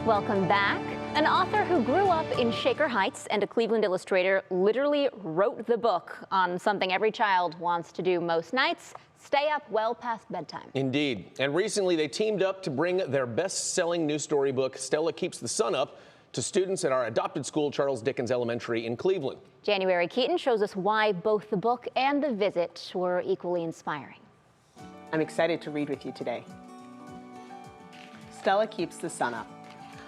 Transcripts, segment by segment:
Welcome back. An author who grew up in Shaker Heights and a Cleveland illustrator literally wrote the book on something every child wants to do most nights: stay up well past bedtime. Indeed. And recently they teamed up to bring their best-selling new storybook, Stella Keeps the Sun Up, to students at our adopted school, Charles Dickens Elementary in Cleveland. January Keaton shows us why both the book and the visit were equally inspiring. I'm excited to read with you today. Stella Keeps the Sun Up.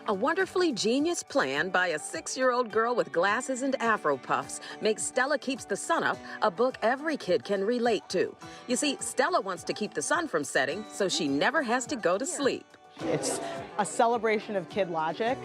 A wonderfully genius plan by a 6-year-old girl with glasses and afro puffs makes Stella Keeps the Sun Up a book every kid can relate to. You see, Stella wants to keep the sun from setting so she never has to go to sleep. It's a celebration of kid logic.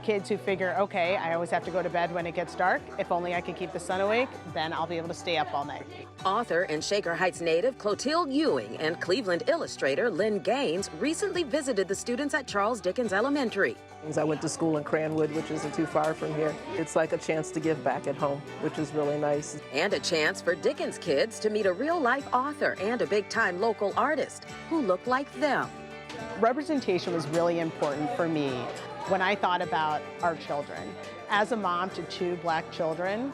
Kids who figure, okay, I always have to go to bed when it gets dark. If only I could keep the sun awake, then I'll be able to stay up all night. Author and Shaker Heights native Clotilde Ewing and Cleveland illustrator Lynn Gaines recently visited the students at Charles Dickens Elementary. I went to school in Cranwood, which isn't too far from here. It's like a chance to give back at home, which is really nice. And a chance for Dickens kids to meet a real-life author and a big-time local artist who look like them. Representation was really important for me when I thought about our children. As a mom to 2 black children,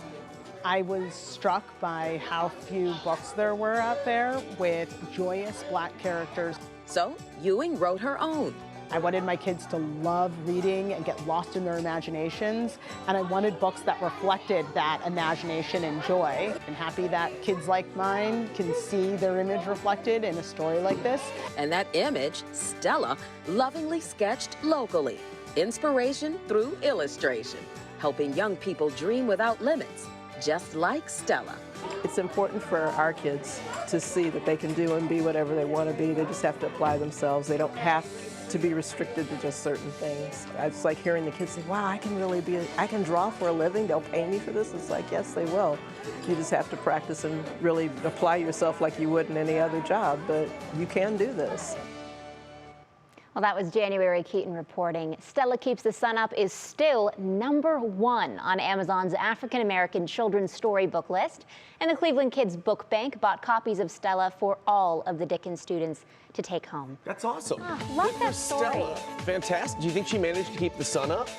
I was struck by how few books there were out there with joyous black characters. So Ewing wrote her own. I wanted my kids to love reading and get lost in their imaginations, and I wanted books that reflected that imagination and joy. I'm happy that kids like mine can see their image reflected in a story like this. And that image, Stella, lovingly sketched locally. Inspiration through illustration, helping young people dream without limits, just like Stella. It's important for our kids to see that they can do and be whatever they want to be. They just have to apply themselves. They don't have to be restricted to just certain things. It's like hearing the kids say, wow, I can draw for a living, they'll pay me for this. It's like, yes, they will. You just have to practice and really apply yourself like you would in any other job, but you can do this. Well, that was January Keaton reporting. Stella Keeps the Sun Up is still #1 on Amazon's African American children's storybook list. And the Cleveland Kids Book Bank bought copies of Stella for all of the Dickens students to take home. That's awesome. Love Good that for story. Stella. Fantastic. Do you think she managed to keep the sun up?